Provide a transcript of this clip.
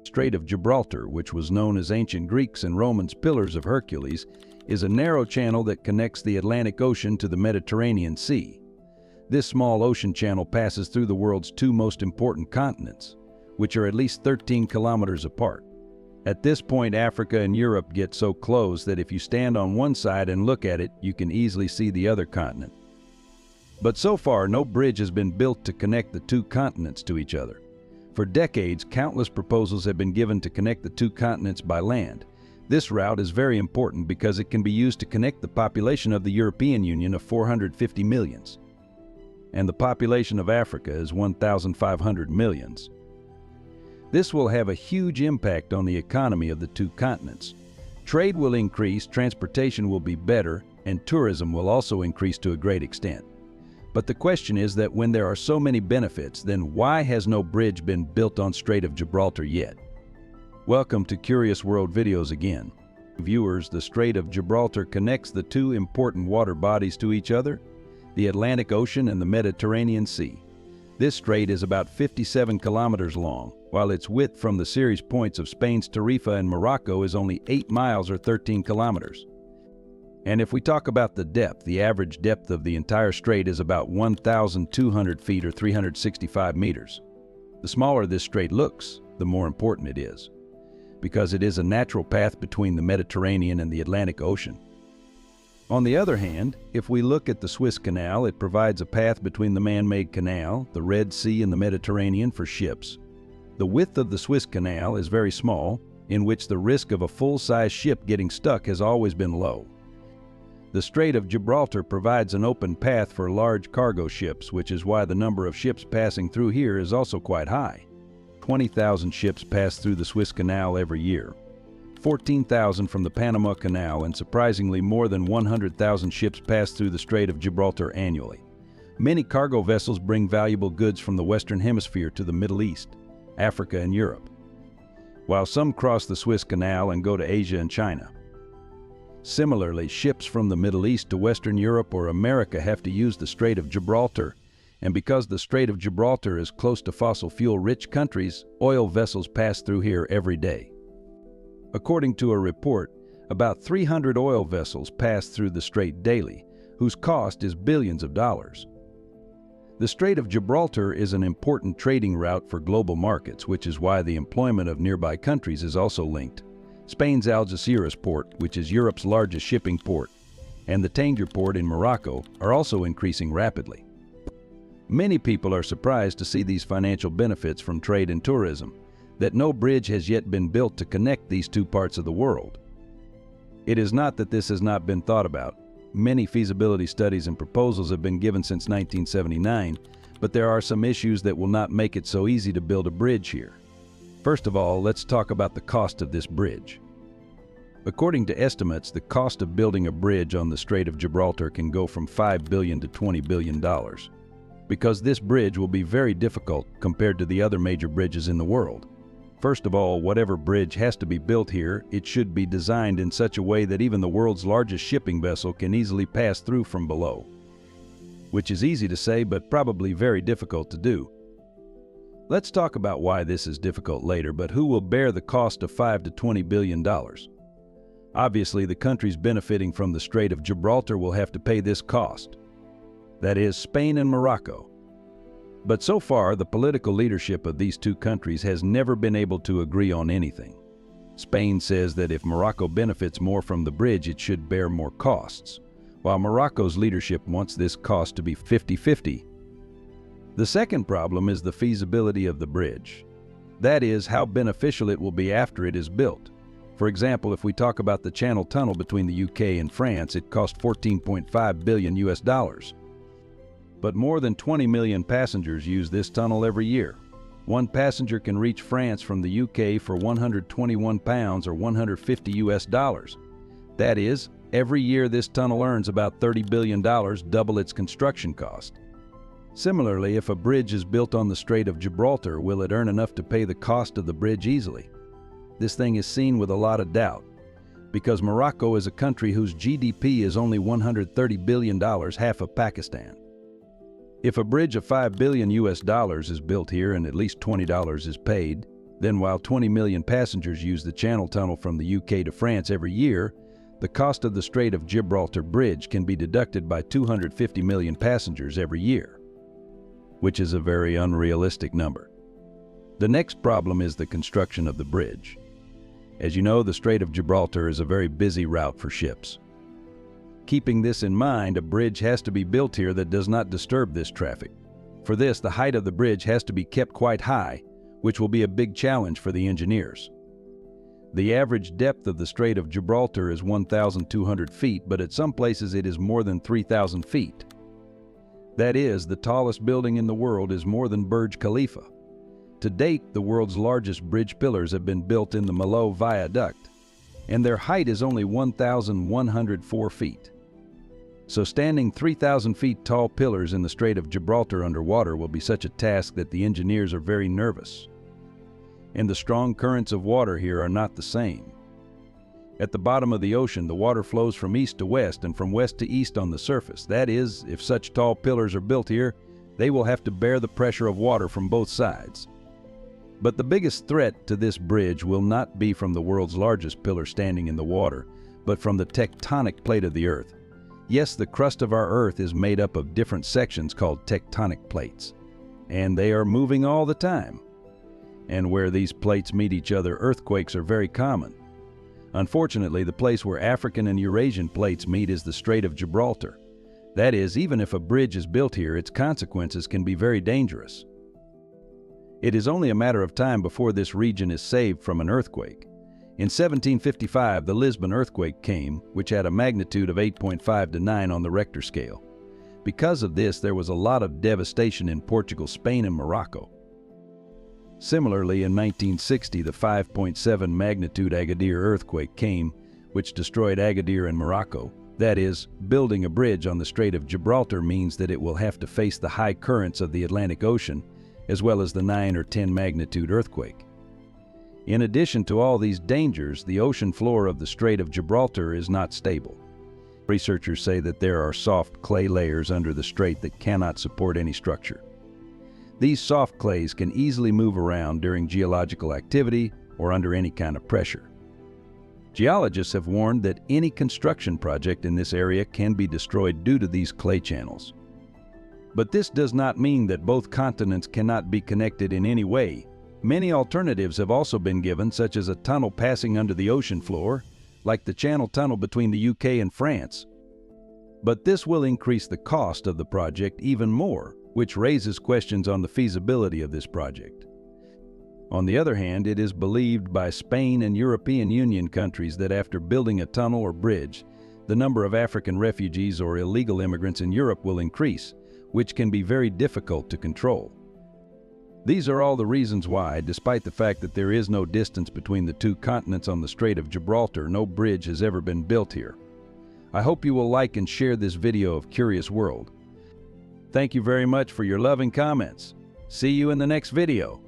Strait of Gibraltar, which was known as ancient Greeks and Romans' Pillars of Hercules, is a narrow channel that connects the Atlantic Ocean to the Mediterranean Sea. This small ocean channel passes through the world's two most important continents, which are at least 13 kilometers apart. At this point, Africa and Europe get so close that if you stand on one side and look at it, you can easily see the other continent. But so far, no bridge has been built to connect the two continents to each other. For decades, countless proposals have been given to connect the two continents by land. This route is very important because it can be used to connect the population of the European Union of 450 millions. And the population of Africa is 1,500 millions. This will have a huge impact on the economy of the two continents. Trade will increase, transportation will be better, and tourism will also increase to a great extent. But the question is that when there are so many benefits, then why has no bridge been built on Strait of Gibraltar yet? Welcome to Curious World Videos again. Viewers, the Strait of Gibraltar connects the two important water bodies to each other, the Atlantic Ocean and the Mediterranean Sea. This strait is about 57 kilometers long, while its width from the Ceres points of Spain's Tarifa and Morocco is only 8 miles or 13 kilometers. And if we talk about the depth, the average depth of the entire strait is about 1,200 feet or 365 meters. The smaller this strait looks, the more important it is, because it is a natural path between the Mediterranean and the Atlantic Ocean. On the other hand, if we look at the Suez Canal, it provides a path between the man-made canal, the Red Sea, and the Mediterranean for ships. The width of the Suez Canal is very small, in which the risk of a full-size ship getting stuck has always been low. The Strait of Gibraltar provides an open path for large cargo ships, which is why the number of ships passing through here is also quite high. 20,000 ships pass through the Suez Canal every year, 14,000 from the Panama Canal, and surprisingly more than 100,000 ships pass through the Strait of Gibraltar annually. Many cargo vessels bring valuable goods from the Western Hemisphere to the Middle East, Africa, and Europe, while some cross the Suez Canal and go to Asia and China. Similarly, ships from the Middle East to Western Europe or America have to use the Strait of Gibraltar, and because the Strait of Gibraltar is close to fossil fuel-rich countries, oil vessels pass through here every day. According to a report, about 300 oil vessels pass through the strait daily, whose cost is billions of dollars. The Strait of Gibraltar is an important trading route for global markets, which is why the employment of nearby countries is also linked. Spain's Algeciras port, which is Europe's largest shipping port, and the Tangier port in Morocco are also increasing rapidly. Many people are surprised to see these financial benefits from trade and tourism, that no bridge has yet been built to connect these two parts of the world. It is not that this has not been thought about. Many feasibility studies and proposals have been given since 1979, but there are some issues that will not make it so easy to build a bridge here. First of all, let's talk about the cost of this bridge. According to estimates, the cost of building a bridge on the Strait of Gibraltar can go from $5 billion to $20 billion, because this bridge will be very difficult compared to the other major bridges in the world. First of all, whatever bridge has to be built here, it should be designed in such a way that even the world's largest shipping vessel can easily pass through from below, which is easy to say but probably very difficult to do. Let's talk about why this is difficult later, but who will bear the cost of $5 to $20 billion? Obviously, the countries benefiting from the Strait of Gibraltar will have to pay this cost. That is, Spain and Morocco. But so far, the political leadership of these two countries has never been able to agree on anything. Spain says that if Morocco benefits more from the bridge, it should bear more costs, while Morocco's leadership wants this cost to be 50-50. The second problem is the feasibility of the bridge. That is, how beneficial it will be after it is built. For example, if we talk about the Channel Tunnel between the UK and France, it cost $14.5 billion US. But more than 20 million passengers use this tunnel every year. One passenger can reach France from the UK for £121 or $150 US. That is, every year this tunnel earns about $30 billion, double its construction cost. Similarly, if a bridge is built on the Strait of Gibraltar, will it earn enough to pay the cost of the bridge easily? This thing is seen with a lot of doubt, because Morocco is a country whose GDP is only $130 billion, half of Pakistan. If a bridge of $5 billion US is built here and at least $20 is paid, Then while 20 million passengers use the Channel Tunnel from the UK to France every year, the cost of the Strait of Gibraltar Bridge can be deducted by 250 million passengers every year, which is a very unrealistic number. The next problem is the construction of the bridge. As you know, the Strait of Gibraltar is a very busy route for ships. Keeping this in mind, a bridge has to be built here that does not disturb this traffic. For this, the height of the bridge has to be kept quite high, which will be a big challenge for the engineers. The average depth of the Strait of Gibraltar is 1,200 feet, but at some places it is more than 3,000 feet. That is, the tallest building in the world is more than Burj Khalifa. To date, the world's largest bridge pillars have been built in the Malo Viaduct, and their height is only 1,104 feet. So standing 3,000 feet tall pillars in the Strait of Gibraltar underwater will be such a task that the engineers are very nervous. And the strong currents of water here are not the same. At the bottom of the ocean, the water flows from east to west and from west to east on the surface. That is, if such tall pillars are built here, they will have to bear the pressure of water from both sides. But the biggest threat to this bridge will not be from the world's largest pillar standing in the water, but from the tectonic plate of the Earth. Yes, the crust of our Earth is made up of different sections called tectonic plates, and they are moving all the time. And where these plates meet each other, earthquakes are very common. Unfortunately, the place where African and Eurasian plates meet is the Strait of Gibraltar. That is, even if a bridge is built here, its consequences can be very dangerous. It is only a matter of time before this region is saved from an earthquake. In 1755, the Lisbon earthquake came, which had a magnitude of 8.5 to 9 on the Richter scale. Because of this, there was a lot of devastation in Portugal, Spain, and Morocco. Similarly, in 1960, the 5.7 magnitude Agadir earthquake came, which destroyed Agadir and Morocco. That is, building a bridge on the Strait of Gibraltar means that it will have to face the high currents of the Atlantic Ocean, as well as the 9 or 10 magnitude earthquake. In addition to all these dangers, the ocean floor of the Strait of Gibraltar is not stable. Researchers say that there are soft clay layers under the strait that cannot support any structure. These soft clays can easily move around during geological activity or under any kind of pressure. Geologists have warned that any construction project in this area can be destroyed due to these clay channels. But this does not mean that both continents cannot be connected in any way. Many alternatives have also been given, such as a tunnel passing under the ocean floor, like the Channel Tunnel between the UK and France. But this will increase the cost of the project even more, which raises questions on the feasibility of this project. On the other hand, it is believed by Spain and European Union countries that after building a tunnel or bridge, the number of African refugees or illegal immigrants in Europe will increase, which can be very difficult to control. These are all the reasons why, despite the fact that there is no distance between the two continents on the Strait of Gibraltar, no bridge has ever been built here. I hope you will like and share this video of Curious World. Thank you very much for your love and comments. See you in the next video.